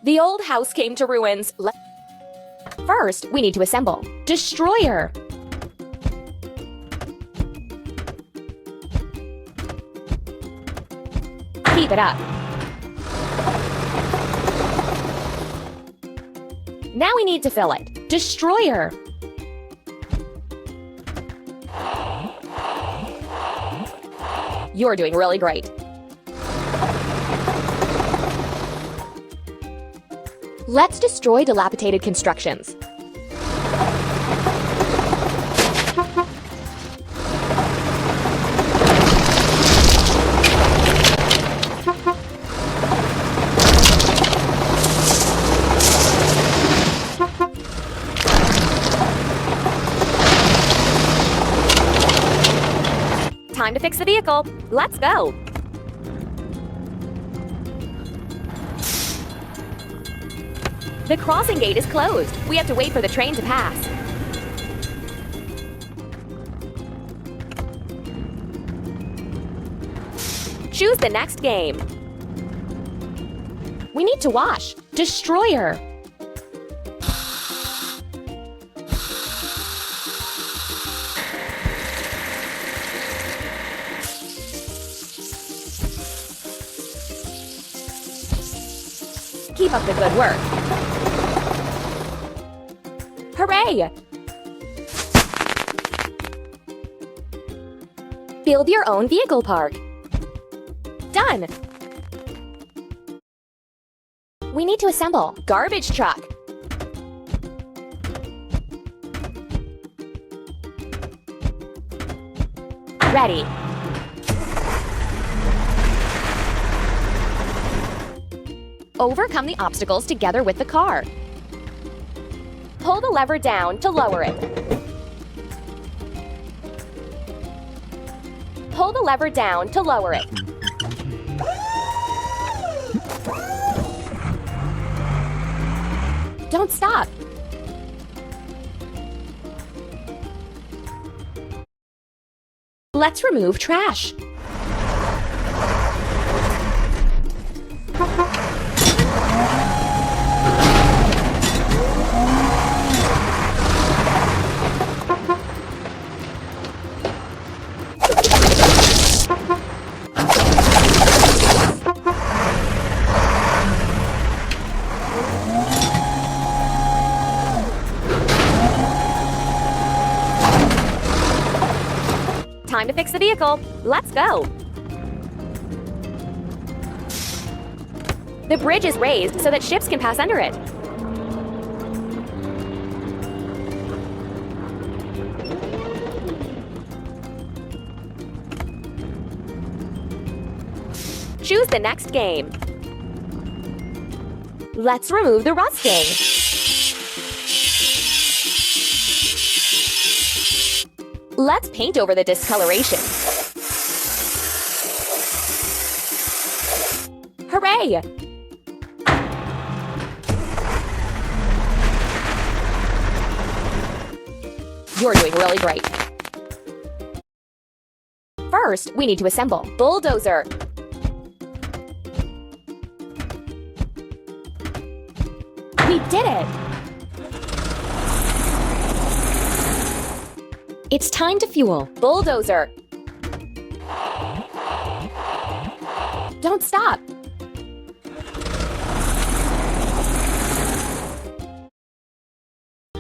The old house came to ruins. First, we need to assemble. Destroyer. Keep it up. Now we need to fill it. Destroyer. You're doing really great. Let's destroy dilapidated constructions. Time to fix the vehicle. Let's go. The crossing gate is closed. We have to wait for the train to pass. Choose the next game. We need to wash. Destroyer. Keep up the good work. Hooray! Build your own vehicle park. Done! We need to assemble. Garbage truck. Ready. Overcome the obstacles together with the car. Pull the lever down to lower it. Pull the lever down to lower it. Don't stop. Let's remove trash. Time to fix the vehicle. Let's go. The bridge is raised so that ships can pass under it. Choose the next game. Let's remove the rusting. Let's paint over the discoloration. Hooray! You're doing really great. First, we need to assemble. Bulldozer. We did it! It's time to fuel. Bulldozer. Don't stop.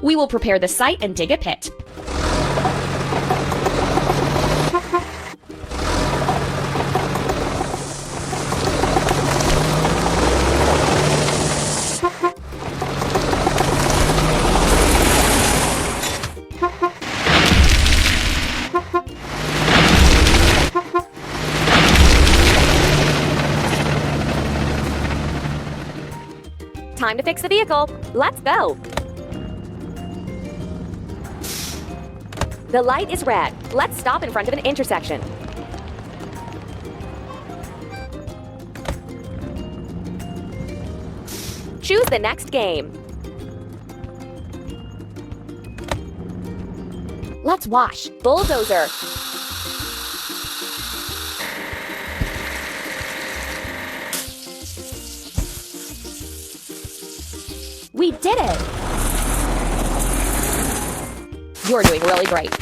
We will prepare the site and dig a pit. Time to fix the vehicle. Let's go. The light is red. Let's stop in front of an intersection. Choose the next game. Let's wash. Bulldozer. We did it! You're doing really great.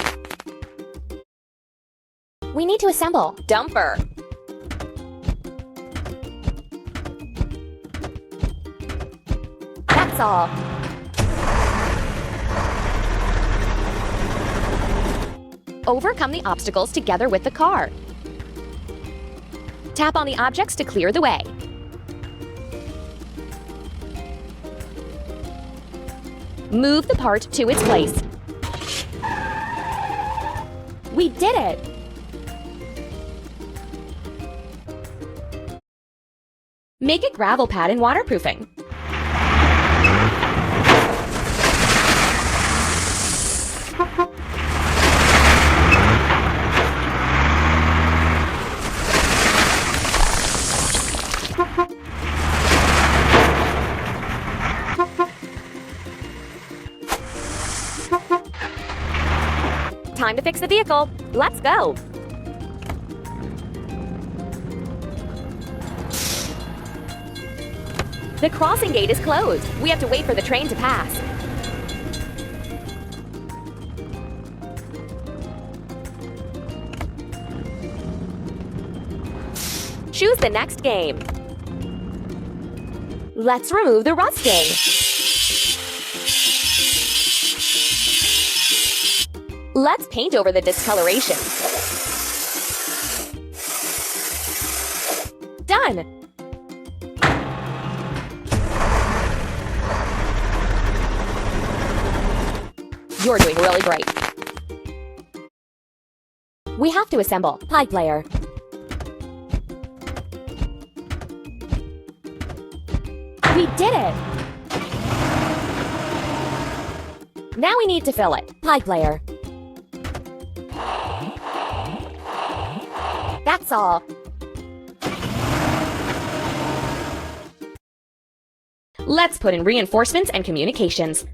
We need to assemble. Dumper. That's all. Overcome the obstacles together with the car. Tap on the objects to clear the way. Move the part to its place. We did it! Make a gravel pad in waterproofing. Time to fix the vehicle. Let's go! The crossing gate is closed. We have to wait for the train to pass. Choose the next game. Let's remove the rusting. Let's paint over the discoloration. Done! You're doing really great. We have to assemble. Pipe layer. We did it! Now we need to fill it. Pipe layer. That's all. Let's put in reinforcements and communications.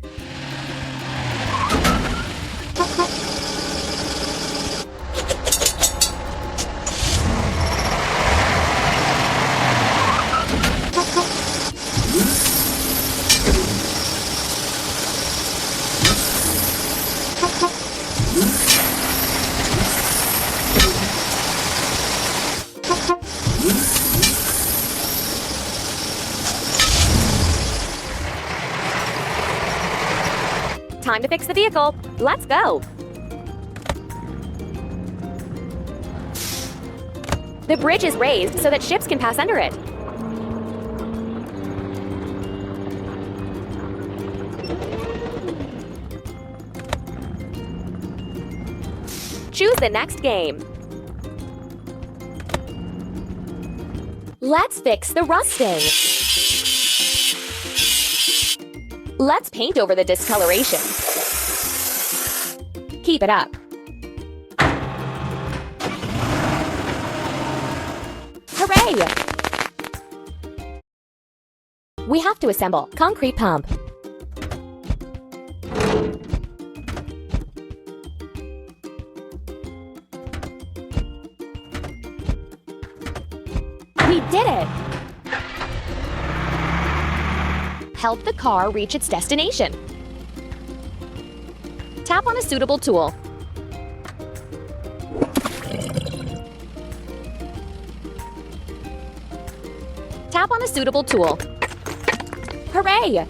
Time to fix the vehicle. Let's go! The bridge is raised so that ships can pass under it. Choose the next game. Let's fix the rusting. Let's paint over the discoloration. Keep it up. Hooray! We have to assemble. Concrete pump. We did it! Help the car reach its destination. Tap on a suitable tool. Tap on a suitable tool. Hooray!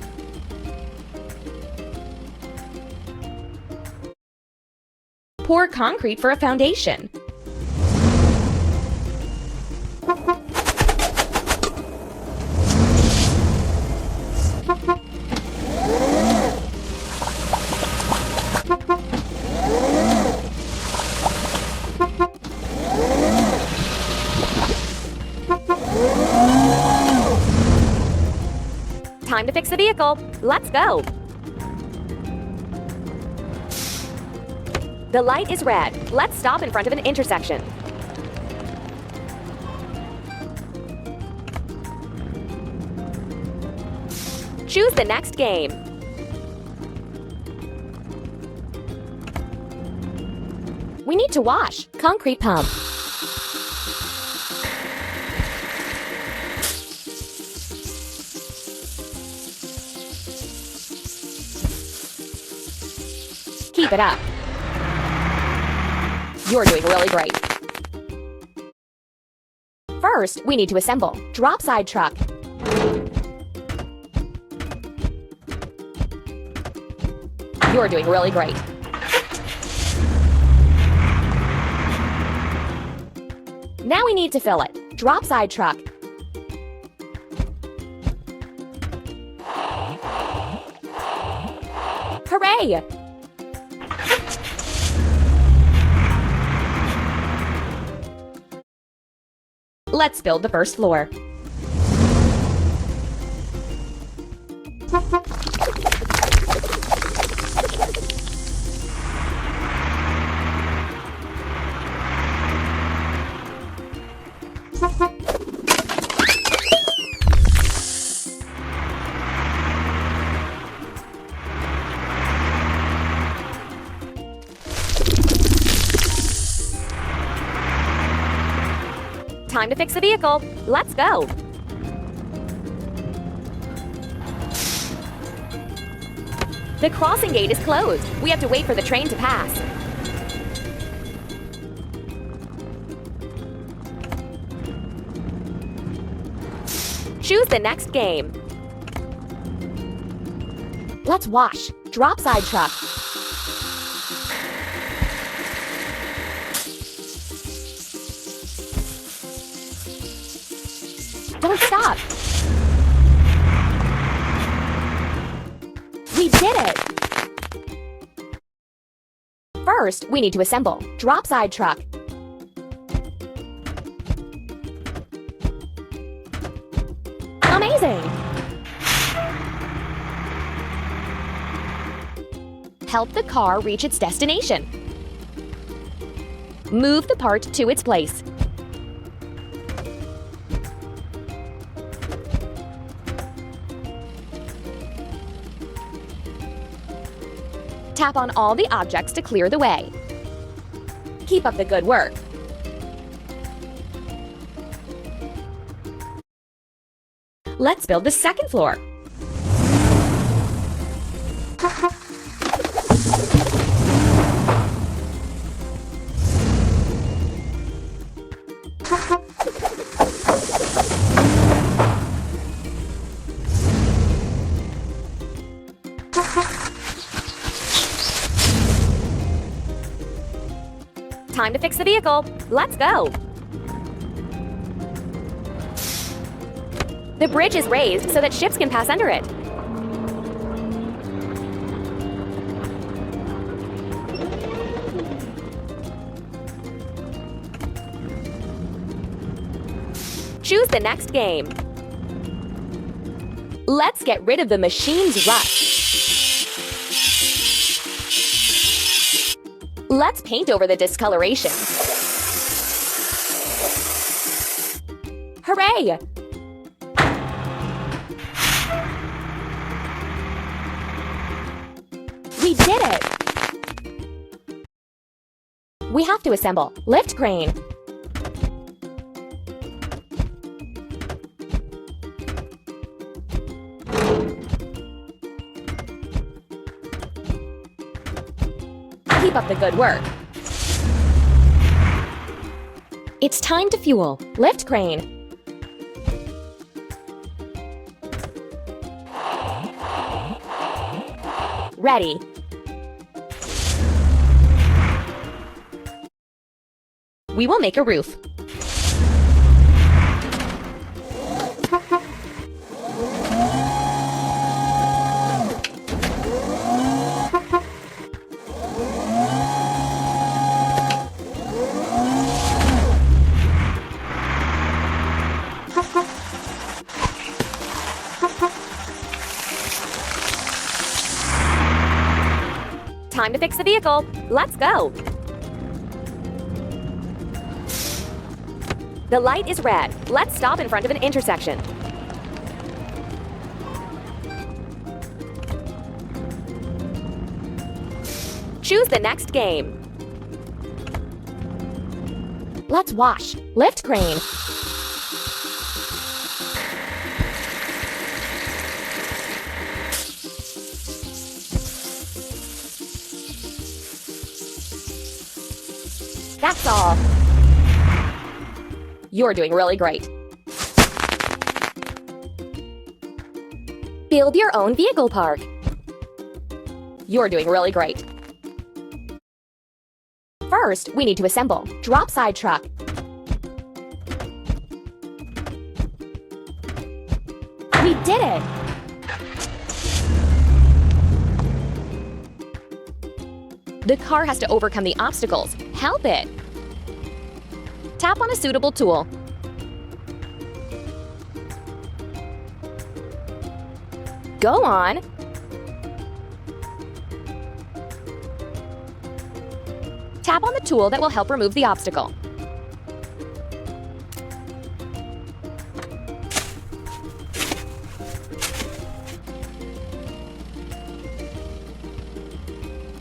Pour concrete for a foundation. Time to fix the vehicle. Let's go! The light is red. Let's stop in front of an intersection. Choose the next game. We need to wash. Concrete pump. Keep it up. You're doing really great. First, we need to assemble. Drop side truck. You're doing really great. Now we need to fill it. Drop side truck. Hooray! Let's build the first floor. Time to fix the vehicle. Let's go. The crossing gate is closed. We have to wait for the train to pass. Choose the next game. Let's wash. Drop side truck. Don't stop. We did it. First, we need to assemble. Drop side truck. Amazing. Help the car reach its destination. Move the part to its place. Tap on all the objects to clear the way. Keep up the good work. Let's build the second floor. Time to fix the vehicle. Let's go. The bridge is raised so that ships can pass under it. Choose the next game. Let's get rid of the machine's rust. Let's paint over the discoloration. Hooray! We did it! We have to assemble. Lift crane. Keep up the good work. It's time to fuel. Lift crane. Ready. We will make a roof. Time to fix the vehicle. Let's go. The light is red. Let's stop in front of an intersection. Choose the next game. Let's wash. Lift crane. That's all. You're doing really great. Build your own vehicle park. You're doing really great. First, we need to assemble. Drop side truck. We did it! The car has to overcome the obstacles. Help it! Tap on a suitable tool. Go on! Tap on the tool that will help remove the obstacle.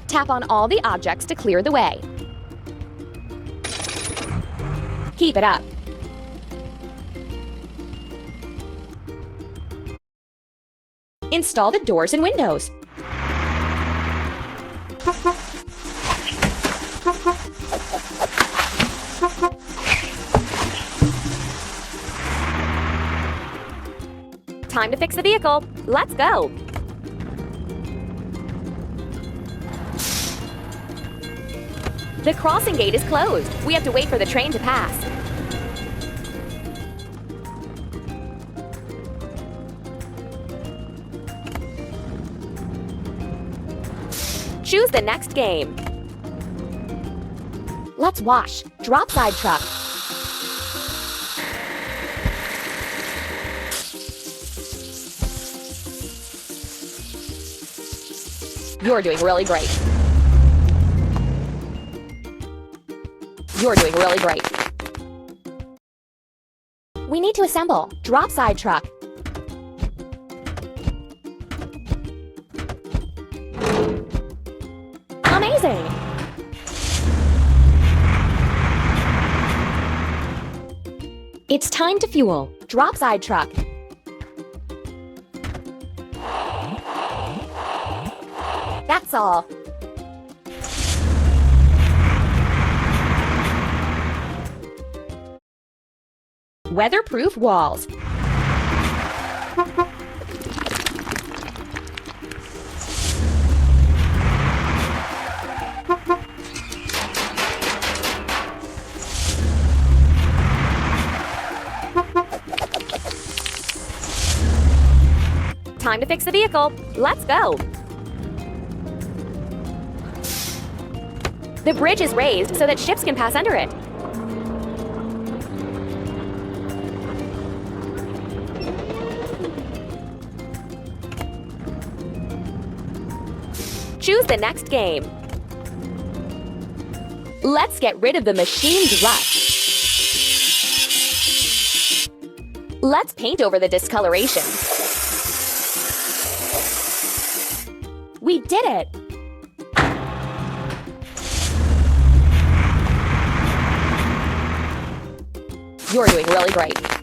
Tap on all the objects to clear the way. Keep it up. Install the doors and windows. Time to fix the vehicle. Let's go. The crossing gate is closed. We have to wait for the train to pass. Choose the next game. Let's wash. Drop side truck. You're doing really great. You're doing really great. We need to assemble. Drop side truck. Amazing! It's time to fuel. Drop side truck. That's all. Weatherproof walls. Time to fix the vehicle. Let's go. The bridge is raised so that ships can pass under it. Choose the next game. Let's get rid of the machine's rust. Let's paint over the discoloration. We did it! You're doing really great.